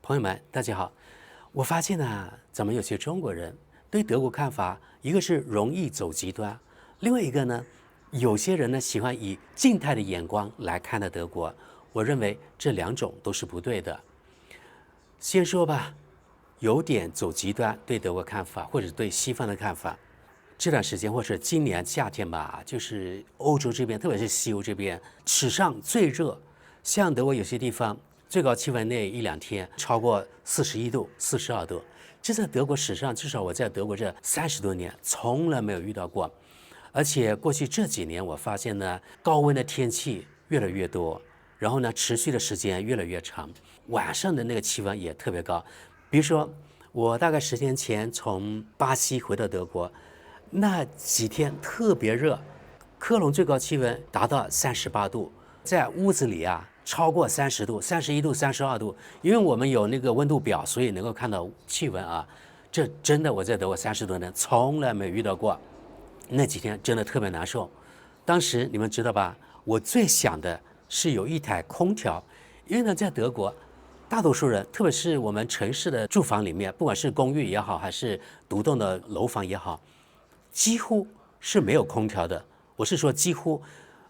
朋友們，大家好。我發现呢，咱们有些中国人对德国看法，一个是容易走极端，另外一个呢，有些人呢喜欢以静态的眼光来看待德国。我认为这两种都是不对的。先说吧，有点走极端对德国看法，或者对西方的看法。这段时间，或者今年夏天吧，就是欧洲这边，特别是西欧这边，史上最热。像德国有些地方，最高气温那一两天超过41度、42度，这在德国史上，至少我在德国这30多年从来没有遇到过。而且过去这几年，我发现呢，高温的天气越来越多，然后呢，持续的时间越来越长，晚上的那個氣溫也特別高。比如說，我大概10天前從巴西回到德國，那幾天特別熱，科隆最高氣溫達到38度，在屋子裡啊超過30度、31度、32度，因為我們有那個溫度表，所以能夠看到氣溫啊。這真的我在德國30多年從來沒有遇到過，那幾天真的特別難受。當時你們知道吧？我最想的是有一台空調，因為呢，在德國，大多數人，特別是我們城市的住房裡面，不管是公寓也好，還是獨棟的樓房也好，幾乎是沒有空調的。我是說幾乎，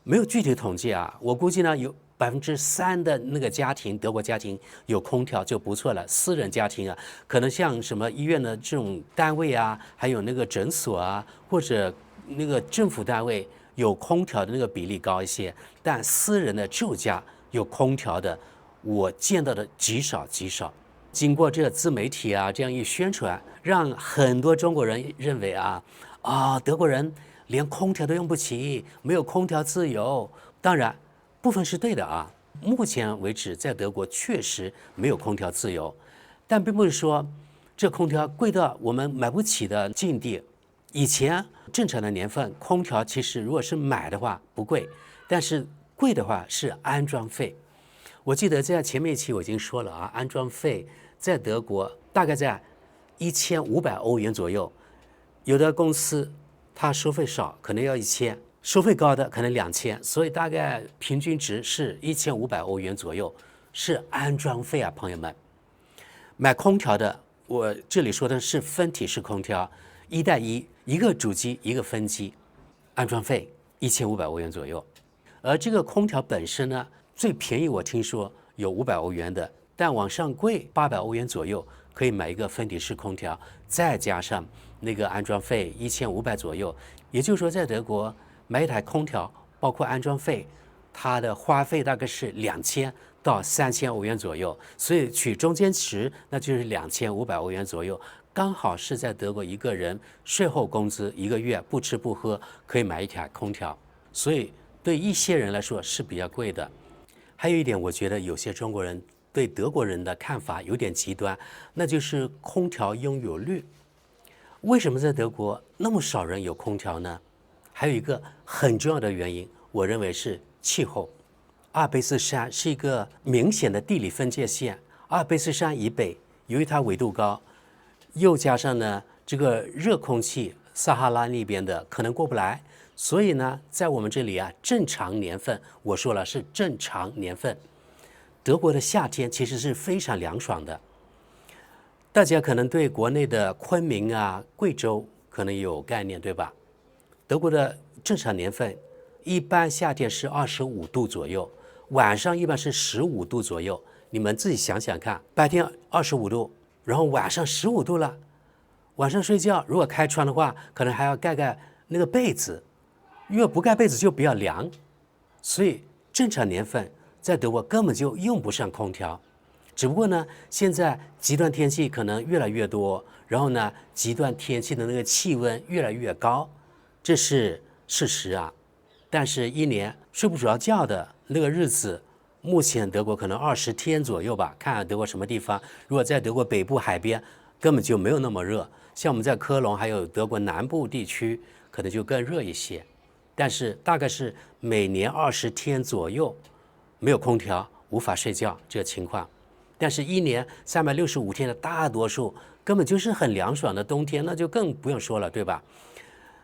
沒有具體統計啊。我估計呢，有3%的那個家庭，德國家庭有空調就不錯了。私人家庭啊，可能像什麼醫院的這種單位啊，還有那個診所啊，或者那個政府單位有空調的那個比例高一些，但私人的住家有空調的，我見到的極少極少。經過這個自媒體啊這樣一宣傳，讓很多中國人認為德國人連空調都用不起，沒有空調自由。當然部分是對的啊，目前為止在德國確實沒有空調自由，但並不是說這空調貴到我們買不起的境地。以前正常的年份，空調其實如果是買的話不貴，但是貴的話是安裝費。我記得在前面一期我已經說了啊，安裝費在德國大概在1500歐元左右，有的公司它收費少，可能要1000，收費高的可能2000，所以大概平均值是1500歐元左右，是安裝費啊，朋友們。買空調的，我這裡說的是分體式空調，1帶1，一個主機一個分機，安裝費1500歐元左右。而這個空調本身呢，最便宜我聽說有500歐元的，但往上貴800歐元左右可以買一個分體式空調，再加上那個安裝費1500左右。也就是說，在德國買一台空調，包括安裝費，它的花費大概是2000到3000歐元左右，所以取中間值，那就是2500歐元左右，剛好是在德國一個人稅後工資1個月不吃不喝可以買一台空調，所以對一些人來說是比較貴的。還有一點，我覺得有些中國人對德國人的看法有點極端，那就是空調擁有率。為什麼在德國那麼少人有空調呢？還有一個很重要的原因，我認為是氣候。阿爾卑斯山是一個明顯的地理分界線。阿爾卑斯山以北，由於它緯度高，又加上呢這個熱空氣，撒哈拉那邊的可能過不來，所以呢，在我們這裡啊，正常年份，我說了是正常年份，德國的夏天其實是非常涼爽的。大家可能對國內的昆明啊、貴州可能有概念，對吧？德國的正常年份，一般夏天是25度左右，晚上一般是15度左右。你們自己想想看，白天25度，然後晚上15度了，晚上睡覺如果開窗的話，可能還要蓋那個被子，如果不蓋被子就比較涼。所以正常年份在德國根本就用不上空調。只不過呢，現在極端天氣可能越來越多，然後呢，極端天氣的那個氣溫越來越高，這是事實啊。但是一年睡不着覺的那個日子，目前德國可能20天左右吧，看德國什麼地方。如果在德國北部海邊，根本就沒有那麼熱，像我們在科隆還有德國南部地區，可能就更熱一些。但是大概是每年20天左右沒有空調，無法睡覺這個情況。但是一年365天的大多數根本就是很涼爽的冬天，那就更不用說了，對吧？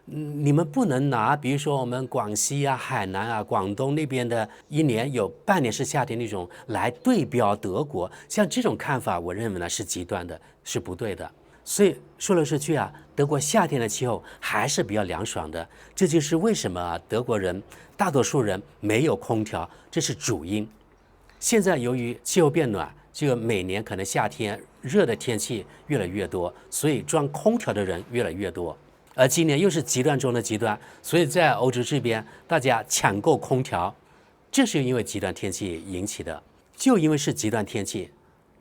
你們不能拿，比如說我們廣西啊、海南啊、廣東那邊的一年有半年是夏天那種來对标德国，像这種看法，我認為呢是極端的，是不對的。所以說來說去啊，德國夏天的氣候還是比較涼爽的，這就是為什麼德國人大多數人沒有空調，這是主因。現在由於氣候變暖，這個每年可能夏天熱的天氣越來越多，所以裝空調的人越來越多。而今年又是極端中的極端，所以在歐洲這邊大家搶購空調，這是因為極端天氣引起的。就因為是極端天氣，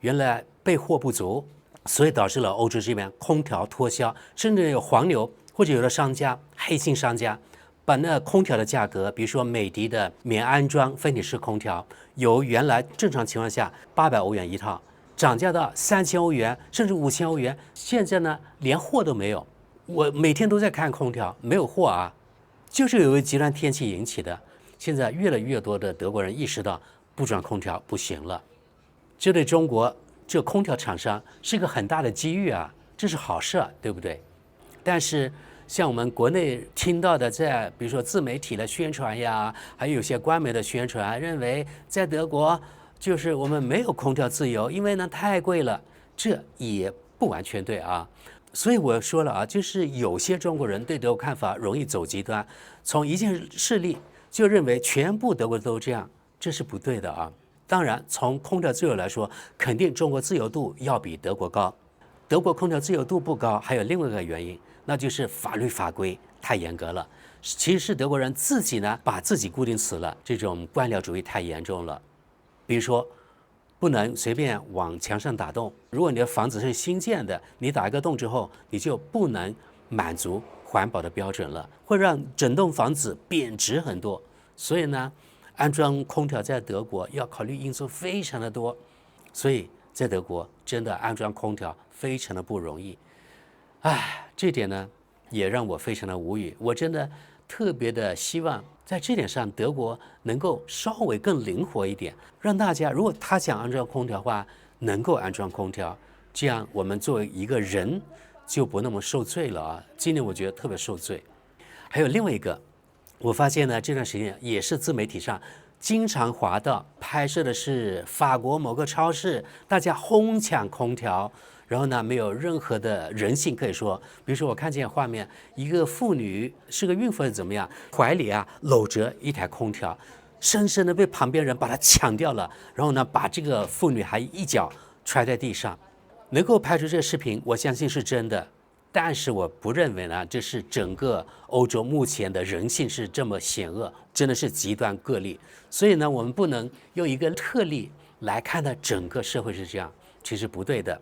原來備貨不足，所以導致了歐洲這邊空調脫銷，甚至有黃牛或者有的商家黑心商家把那空調的價格，比如說美的的免安裝分体式空調，由原來正常情況下800歐元一套，漲價到3000歐元甚至5000歐元，現在呢連貨都沒有。我每天都在看空調，沒有貨啊，就是由於極端天氣引起的。現在越來越多的德國人意識到不裝空調不行了，這對中國這空調廠商是一個很大的機遇啊，這是好事啊，對不對？但是像我們國內聽到的，在比如說自媒體的宣傳呀，還有些官媒的宣傳，認為在德國就是我們沒有空調自由，因為呢太貴了，這也不完全對啊。所以我說了啊，就是有些中國人對德國看法容易走極端，從一件事例就認為全部德國都這樣，這是不對的啊。當然，從空調自由來說，肯定中國自由度要比德國高。德國空調自由度不高，還有另外一個原因，那就是法律法規太嚴格了。其實是德國人自己呢把自己固定死了，這種官僚主義太嚴重了。比如說，不能隨便往牆上打洞。如果你的房子是新建的，你打一個洞之後，你就不能滿足環保的標準了，會讓整棟房子貶值很多。所以呢，安裝空調在德國要考慮因素非常的多，所以在德國真的安裝空調非常的不容易。唉，這點呢也讓我非常的無語。我真的特別的希望在這點上德國能夠稍微更靈活一點，讓大家如果他想安裝空調的話，能夠安裝空調，這樣我們作為一個人就不那麼受罪了啊。今年我覺得特別受罪。還有另外一個，我發現呢這段時間也是自媒體上經常滑到拍攝的是法國某個超市，大家哄搶空調，然後呢，沒有任何的人性可以說。比如說，我看見畫面，一個婦女是個孕婦，是怎麼樣，懷裡啊摟着一台空調，深深的被旁邊人把它搶掉了，然後呢，把這個婦女還一腳踹在地上。能夠拍出這個視頻，我相信是真的，但是我不認為呢，這是整個歐洲目前的人性是這麼險惡，真的是極端個例。所以呢，我們不能用一個特例來看待整個社會是這樣，其實不對的。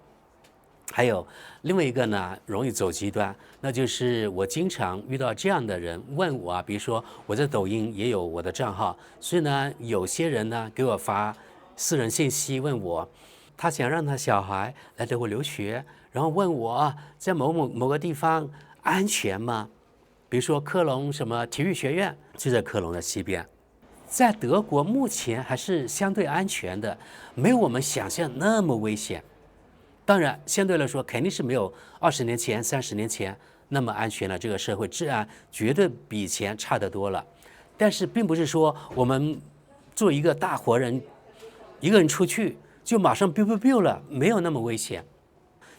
還有另外一個呢，容易走極端，那就是我經常遇到這樣的人問我啊，比如說我在抖音也有我的賬號，所以呢，有些人呢給我發私人信息問我，他想讓他小孩來德國留學，然後問我在某個地方安全嗎？比如說科隆什麼體育學院就在科隆的西邊，在德國目前還是相對安全的，沒有我們想象那麼危險。當然，相對來說肯定是沒有20年前、30年前那麼安全了。這個社會治安絕對比以前差得多了。但是，並不是說我們做一個大活人，一個人出去就馬上 biu biu biu 了，沒有那麼危險。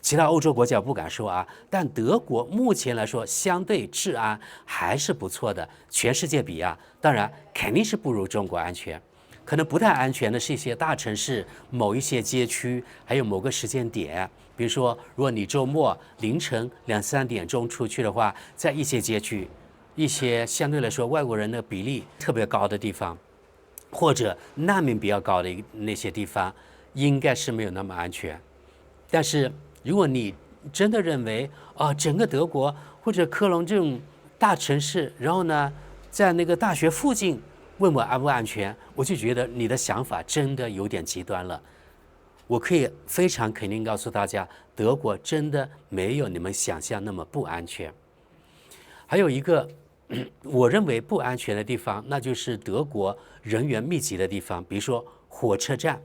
其他歐洲國家不敢說啊，但德國目前來說相對治安還是不錯的。全世界比啊，當然肯定是不如中國安全。可能不太安全的是一些大城市某一些街區，還有某個時間點，比如說如果你周末凌晨2、3點鐘出去的話，在一些街區，一些相對來說外國人的比例特別高的地方，或者難民比較高的那些地方，應該是沒有那麼安全。但是如果你真的認為整個德國或者科隆這種大城市，然後呢在那個大學附近問我安不安全，我就覺得你的想法真的有點極端了。我可以非常肯定告訴大家，德國真的沒有你們想象那麼不安全。還有一個我認為不安全的地方，那就是德國人員密集的地方，比如說火車站。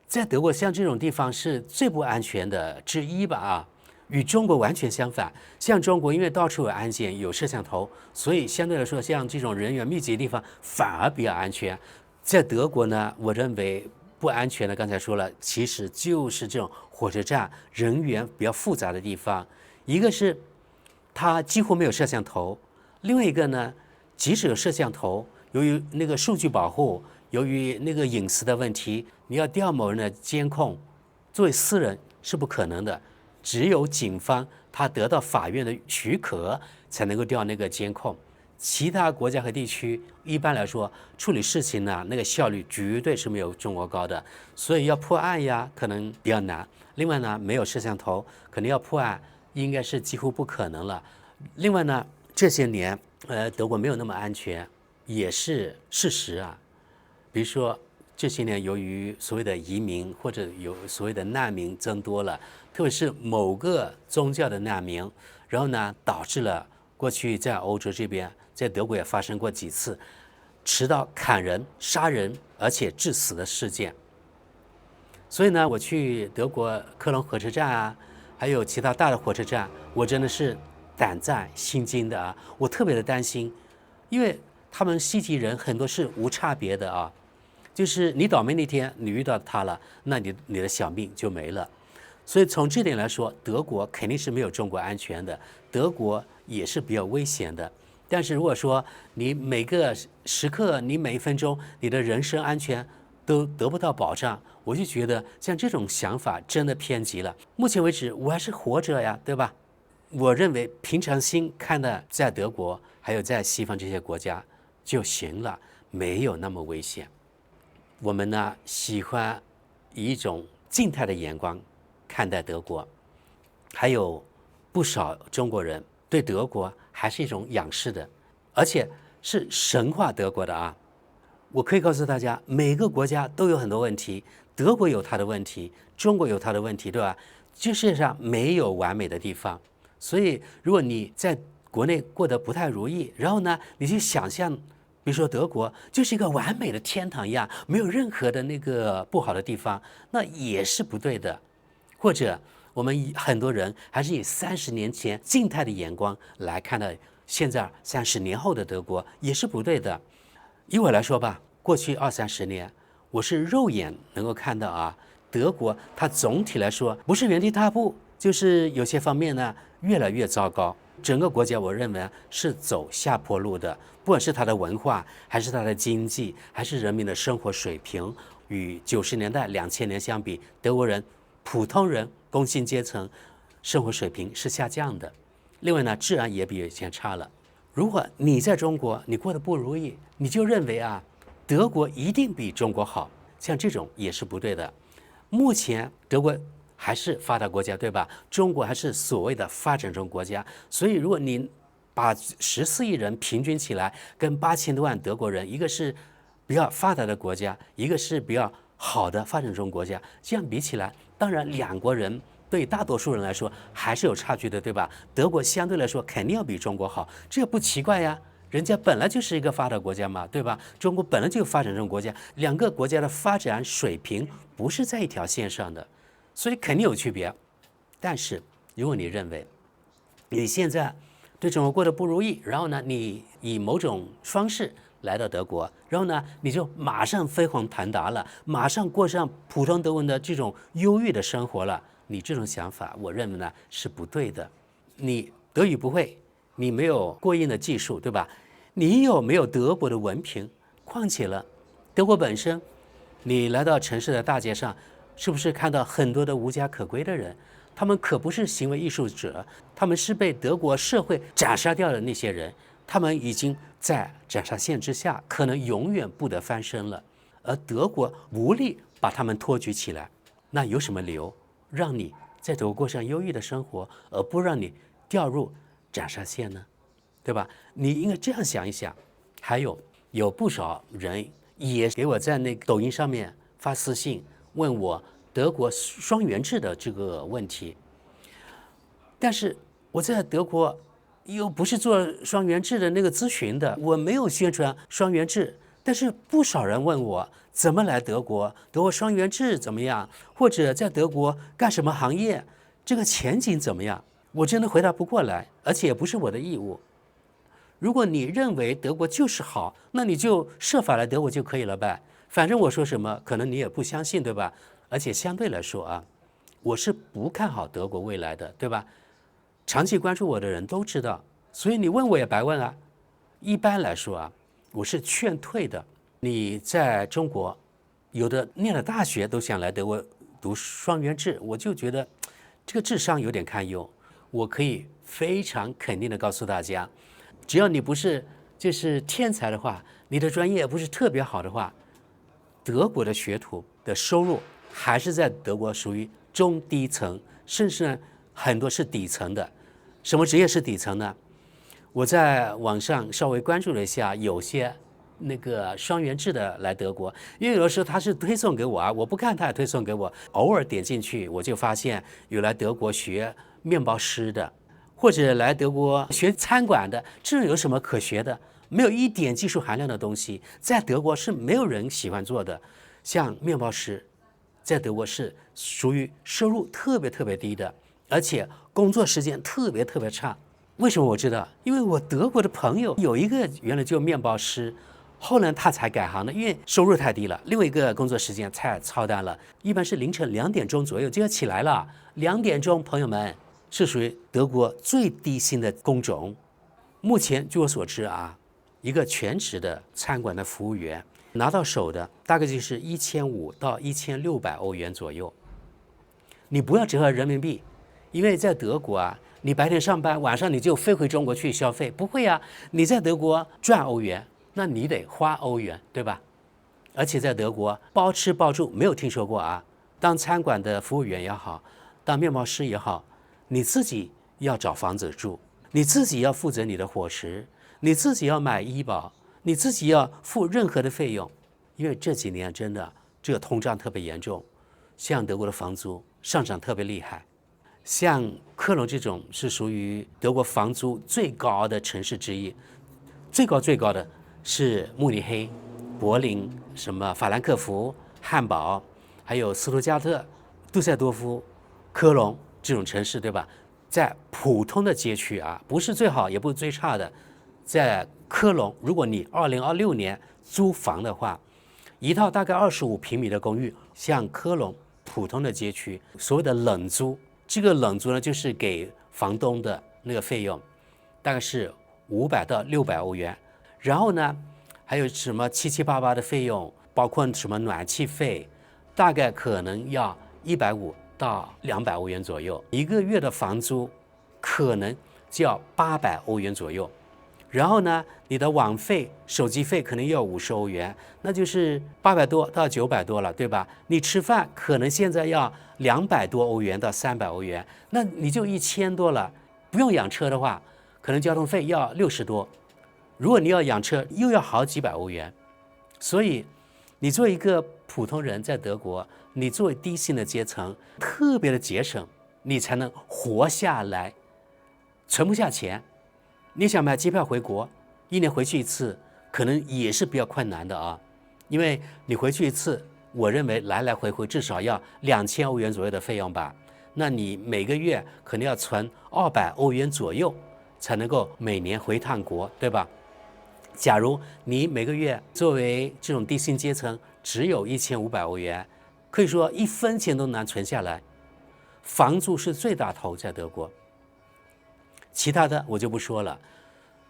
在德國像這種地方是最不安全的之一吧啊。與中國完全相反。像中國因為到處有安檢、有攝像頭，所以相對來說，像這種人員密集的地方反而比較安全。在德國呢，我認為不安全的，剛才說了，其實就是這種火車站人員比較複雜的地方。一個是它幾乎沒有攝像頭，另外一個呢，即使有攝像頭，由於那個數據保護，由於那個隱私的問題，你要調某人的監控，作為私人是不可能的，只有警方他得到法院的許可才能夠調那個監控。其他國家和地区一般來說處理事情呢，那個效率絕對是沒有中國高的，所以要破案呀可能比較難。另外呢，沒有攝像頭，可能要破案應該是幾乎不可能了。另外呢，這些年德國没有那麼安全，也是事實啊。比如說這些年由於所謂的移民或者有所謂的難民增多了，特別是某個宗教的難民，然後呢導致了過去在歐洲這邊，在德國也發生過幾次持刀砍人、殺人而且致死的事件。所以呢，我去德國科隆火車站啊，還有其他大的火車站，我真的是膽戰心驚的啊！我特別的擔心，因為他們袭擊人很多是無差別的啊，就是你倒霉那天你遇到他了，那你的小命就沒了。所以從這點來說，德國肯定是沒有中國安全的，德國也是比較危險的。但是如果說你每個時刻、你每一分鐘，你的人身安全都得不到保障，我就覺得像這種想法真的偏激了。目前為止我還是活着呀，對吧？我認為平常心看待在德國還有在西方這些國家就行了，沒有那麼危險。我們呢喜歡以一種靜態的眼光看待德國，還有不少中國人對德國還是一種仰視的，而且是神化德國的啊。我可以告訴大家，每個國家都有很多問題，德國有它的問題，中國有它的問題，对吧？这世界上沒有完美的地方。所以如果你在國內過得不太如意，然後呢你去想象比如說德國就是一個完美的天堂一樣，沒有任何的那個不好的地方，那也是不對的。或者我們很多人還是以30年前靜態的眼光來看待現在30年後的德國，也是不对的。以我來說吧，過去20-30年我是肉眼能夠看到啊，德國它總體來說不是原地踏步，就是有些方面呢越来越糟糕。整個國家我認為是走下坡路的，不管是它的文化，還是它的經濟，還是人民的生活水平，與90年代、2000年相比，德國人普通人工薪階層生活水平是下降的。另外呢，治安也比以前差了。如果你在中國你過得不如意，你就認為啊德國一定比中國好，像這種也是不对的。目前德國還是發達國家，對吧？中國還是所謂的發展中國家，所以如果你把14億人平均起來，跟8000多萬德國人，一個是比較發達的國家，一個是比較好的發展中國家，這樣比起來，當然兩國人對大多數人來說還是有差距的，對吧？德國相對來說肯定要比中國好，這不奇怪呀，人家本來就是一個發達國家嘛，對吧？中國本來就是發展中國家，兩個國家的發展水平不是在一條線上的。所以肯定有區別，但是如果你認為你現在對中國過得不如意，然後呢你以某種方式來到德國，然後呢你就馬上飛黃騰達了，馬上過上普通德國人的這種優越的生活了，你這種想法我認為呢是不對的。你德語不會，你沒有過硬的技術，對吧？你有沒有德國的文憑？況且了德國本身，你來到城市的大街上，是不是看到很多的無家可歸的人？他們可不是行為藝術者，他們是被德國社會斬殺掉的那些人，他們已經在斬殺線之下，可能永遠不得翻身了。而德國無力把他們托舉起來，那有什麼理由讓你在德國過上優越的生活，而不讓你掉入斬殺線呢？對吧？你應該這樣想一想。還有不少人也給我在那個抖音上面發私信，問我德國雙元制的這個問題，但是我在德國又不是做雙元制的那個諮詢的，我沒有宣傳雙元制，但是不少人問我怎麼來德國，德國雙元制怎麼樣，或者在德國幹什麼行業，這個前景怎麼樣？我真的回答不過來，而且也不是我的義務。如果你認為德國就是好，那你就設法來德國就可以了唄。反正我說什麼，可能你也不相信，对吧？而且相对來說啊，我是不看好德國未來的，對吧？長期關注我的人都知道，所以你問我也白問啊。一般來說啊，我是勸退的。你在中國，有的念了大學都想來德國讀雙元制，我就覺得這個智商有點堪憂。我可以非常肯定的告訴大家，只要你不是就是天才的話，你的专業不是特別好的話，德國的學徒的收入還是在德國屬於中低層，甚至呢很多是底層的。什麼職業是底層呢？我在網上稍微關注了一下，有些那個雙元制的來德國，因為有的時候他是推送給我啊，我不看他也推送給我，偶爾點進去我就發現有來德國學面包師的，或者來德國學餐館的，這有什麼可學的？沒有一點技術含量的東西，在德國是沒有人喜歡做的。像面包師，在德國是屬於收入特別低的，而且工作時間特別差。為什麼我知道？因為我德國的朋友有一個原來就面包師，後來他才改行的，因為收入太低了。另外一個工作時间太操蛋了，一般是凌晨2點鐘左右就要起來了。2點鐘，朋友們，是屬於德國最低薪的工種。目前據我所知啊，一個全職的餐館的服務員拿到手的大概就是1500到1600歐元左右。你不要折合人民幣，因為在德國啊，你白天上班，晚上你就飞回中國去消費，不會啊，你在德國賺歐元，那你得花歐元，對吧？而且在德國包吃包住沒有聽說過啊。當餐館的服務員也好，當面包師也好，你自己要找房子住，你自己要負責你的伙食，你自己要買醫保，你自己要付任何的費用。因為這幾年真的這個通脹特別嚴重，像德國的房租上漲特別厲害。像科隆這種是屬於德國房租最高的城市之一，最高的是慕尼黑、柏林、什麼法蘭克福、漢堡，還有斯图加特、杜塞多夫、科隆這種城市，對吧？在普通的街区啊，不是最好也不是最差的，在科隆，如果你2026年租房的話，一套大概25平米的公寓，像科隆普通的街区，所謂的冷租。這個冷租呢，就是給房東的那個費用，大概是500到600歐元。然後呢，還有什麼七七八八的費用，包括什麼暖氣費，大概可能要150到200歐元左右。一個月的房租可能就要800歐元左右。然後呢，你的網費、手機費可能要50歐元，那就是800多到900多了，对吧？你吃飯可能現在要200多歐元到300歐元，那你就1000多了。不用養車的話，可能交通費要60多。如果你要養車，又要好幾百歐元。所以，你作為一個普通人在德國，你作為低薪的階層，特別的節省，你才能活下來，存不下錢。你想買機票回國，1年回去一次，可能也是比較困難的啊，因為你回去一次，我認為來來回回至少要2000歐元左右的費用吧。那你每個月可能要存200歐元左右，才能夠每年回趟國，對吧？假如你每個月作為這種低薪階層只有1500歐元，可以說1分錢都難存下來。房租是最大頭在德國。其他的我就不說了，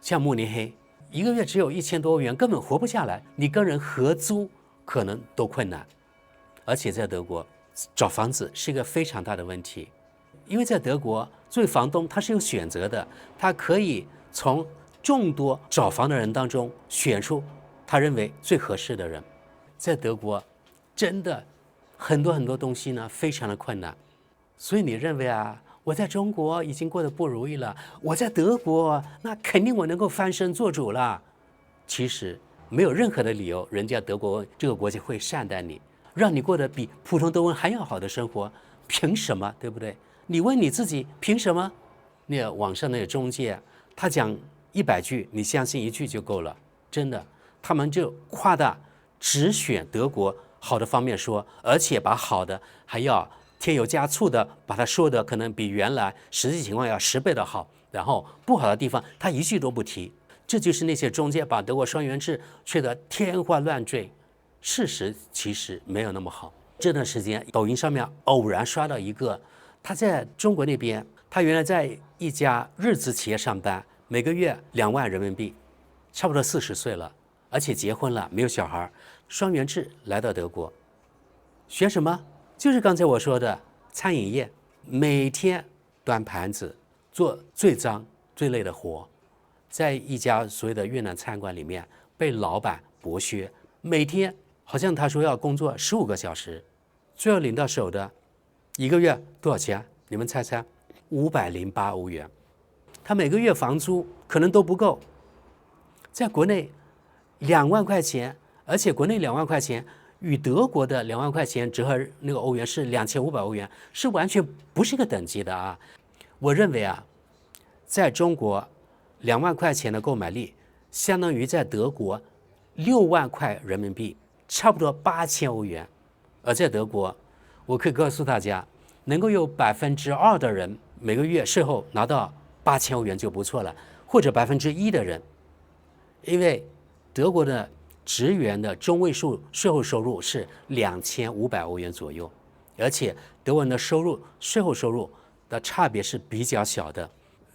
像慕尼黑，一個月只有1000多歐元，根本活不下來。你跟人合租可能都困難，而且在德國找房子是一個非常大的問題，因為在德國作為房東他是有選擇的，他可以從眾多找房的人當中選出他認為最合適的人。在德國真的很多東西呢非常的困難，所以你認為啊，我在中國已經過得不如意了，我在德國那肯定我能夠翻身做主了。其實沒有任何的理由，人家德國這個國家會善待你，讓你過得比普通德國人還要好的生活，憑什麼？對不對？你問你自己，憑什麼？那個網上那個中介，他講100句，你相信1句就夠了，真的，他們就誇大，只選德國好的方面說，而且把好的還要添油加醋的把它說的可能比原来實際情況要10倍的好，然後不好的地方他一句都不提。這就是那些中介把德國双元制吹得天花亂墜，事實其實沒有那麼好。這段時間抖音上面偶然刷到一個，他在中國那邊，他原來在一家日資企業上班，每個月2萬人民幣，差不多40歲了，而且結婚了，沒有小孩，雙元制來到德國，學什麼？就是剛才我說的餐飲業，每天端盤子，做最髒最累的活，在一家所謂的越南餐館裡面被老闆剝削，每天好像他說要工作15個小時，最後領到手的一個月多少錢？你們猜猜？508歐元。他每個月房租可能都不夠，在國內2萬塊錢，而且國內2萬塊錢與德國的2萬塊錢折合那個歐元是2500歐元，是完全不是一個等級的啊！我認為啊，在中國2萬塊錢的購買力，相當於在德國6萬塊人民幣，差不多8000歐元。而在德國，我可以告訴大家，能夠有2%的人每個月税後拿到8000歐元就不錯了，或者1%的人，因為德國的職員的中位數稅後收入是2500歐元左右，而且德國人的稅後收入的差別是比較小的，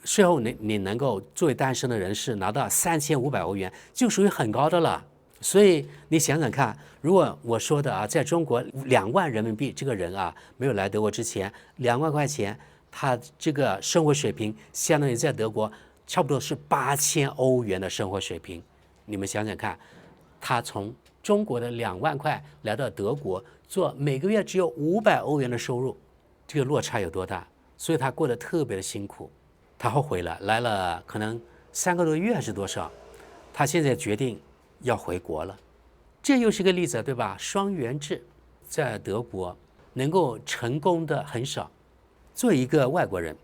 税後你能夠作為單身的人士拿到3500歐元，就屬於很高的了。所以你想想看，如果我說的啊，在中国2萬人民幣，這個人啊沒有來德國之前2萬塊錢，他這個生活水平相當於在德國差不多是8000歐元的生活水平。你們想想看，他從中國的2萬塊來到德國做每個月只有500歐元的收入，這個落差有多大？所以他過得特別的辛苦，他後悔了，來了可能3個多月还是多少，他現在決定要回國了。這又是個例子，對吧？雙元制在德國能夠成功的很少。作為一個外國人，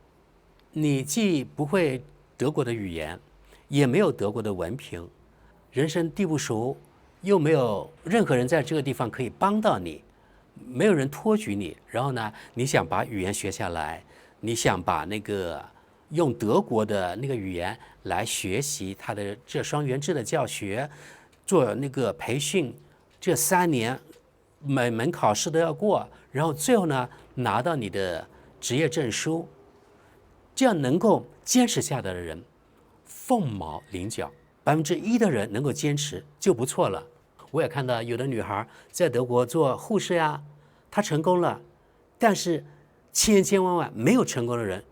你既不會德國的語言，也沒有德國的文憑，人生地不熟，又沒有任何人在這個地方可以幫到你，沒有人托舉你，然後呢，你想把語言學下來，你想把那個用德國的那個語言來學習他的這雙元制的教學，做那個培訓，這3年每門考試都要過，然後最後呢拿到你的職業證書，這樣能夠堅持下來的人鳳毛麟角，1%的人能夠堅持就不錯了。我也看到有的女孩在德國做護士呀，她成功了，但是千千萬萬沒有成功的人，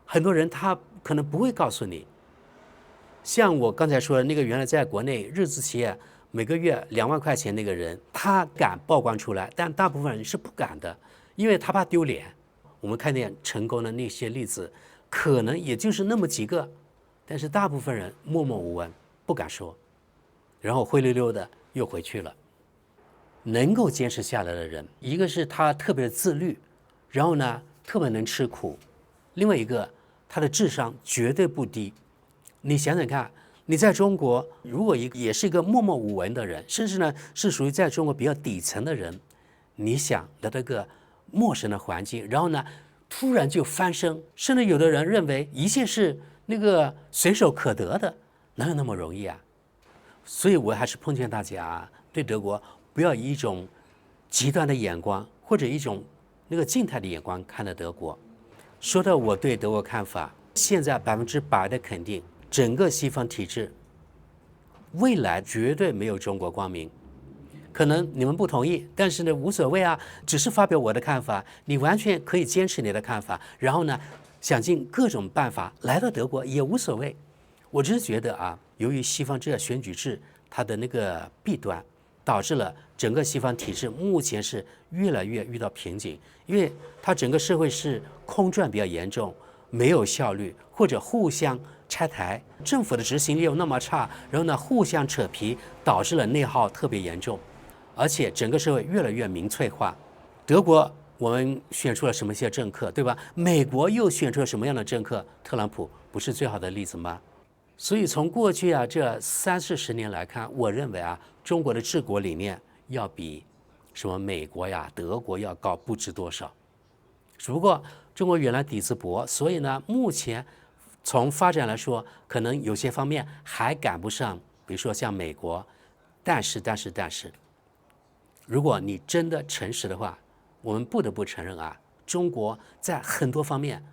很多人他可能不會告訴你。像我剛才說的那個原來在国內日資企業每個月2萬塊錢那個人，他敢曝光出來，但大部分人是不敢的，因為他怕丟臉。我們看見成功的那些例子，可能也就是那麼幾個，但是大部分人默默無聞，不敢說，然後灰溜溜的又回去了。能夠堅持下來的人，一個是他特別自律，然後呢特別能吃苦，另外一個他的智商絕對不低。你想想看，你在中國如果也是一个默默无聞的人，甚至呢是屬於在中國比較底層的人，你想來到一個陌生的環境，然後呢突然就翻身，甚至有的人認為一切是那個隨手可得的，哪有那麼容易啊？所以我還是奉勸大家啊，對德國不要以一種極端的眼光或者一種那個靜態的眼光看待德國。說到我對德國看法，現在100%的肯定，整個西方體制未來絕對沒有中國光明。可能你們不同意，但是呢無所謂啊，只是發表我的看法，你完全可以堅持你的看法，然後呢想盡各種辦法來到德國也無所謂。我只是覺得啊，由於西方這個選舉制它的那個弊端，導致了整個西方體制目前是越來越遇到瓶頸，因為它整個社會是空轉比較嚴重，沒有效率，或者互相拆台，政府的執行力又那麼差，然後呢互相扯皮，導致了內耗特別嚴重，而且整個社會越來越民粹化。德國我們選出了什麼些政客，對吧？美國又選出了什麼樣的政客？特朗普不是最好的例子嗎？所以從過去啊這30-40年來看，我認為啊中國的治國理念要比什麼美國呀、德國要高不知多少。只不過中國原來底子薄，所以呢，目前從發展來說，可能有些方面還趕不上，比如說像美國。但是，如果你真的誠實的話，我們不得不承認啊，中國在很多方面，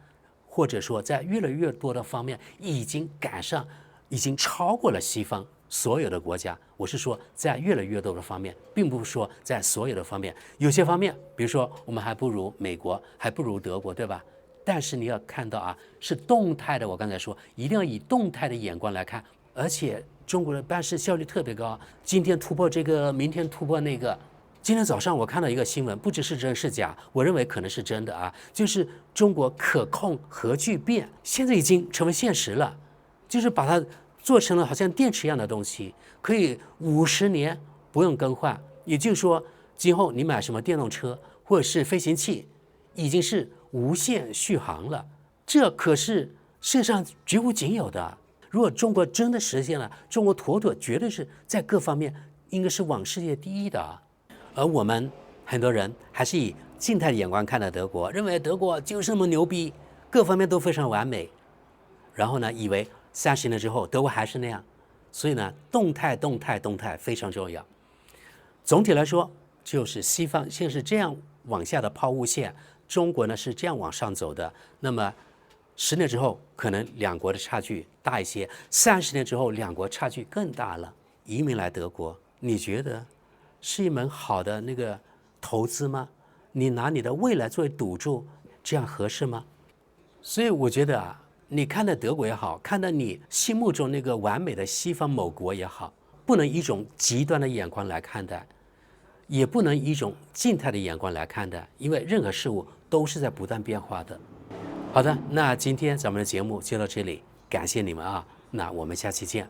或者說在越来越多的方面，已經趕上，已經超過了西方所有的國家。我是說，在越来越多的方面，並不是说在所有的方面。有些方面，比如說我們還不如美国，還不如德国，对吧？但是你要看到啊，是动態的。我剛才說，一定要以动態的眼光來看，而且中国的办事效率特別高，今天突破這個，明天突破那個。今天早上我看到一個新聞，不知是真是假，我認為可能是真的啊，就是中国可控核聚變現在已經成為現實了，就是把它做成了好像電池一樣的東西，可以50年不用更換。也就是說，今後你買什麼電動車或者是飛行器，已經是無限續航了。這可是世界上絕無僅有的。如果中國真的實現了，中國妥妥絕对是在各方面應該是往世界第一的。而我們很多人還是以靜態的眼光看待德國，認為德國就是那麼牛逼，各方面都非常完美。然後呢，以為30年之後德國還是那樣。所以呢，動態非常重要。總體來說，就是西方現在是這樣往下的拋物線，中國呢是這樣往上走的。那麼10年之後，可能兩國的差距大一些；30年之後，兩國差距更大了。移民來德國，你覺得是一門好的那個投資嗎？你拿你的未來作為賭注，這樣合適嗎？所以我覺得啊，你看待德國也好，看待你心目中那個完美的西方某國也好，不能以一種極端的眼光來看待，也不能以一種靜態的眼光來看待，因為任何事物都是在不斷變化的。好的，那今天咱們的節目就到這裡，感謝你們啊，那我們下期見。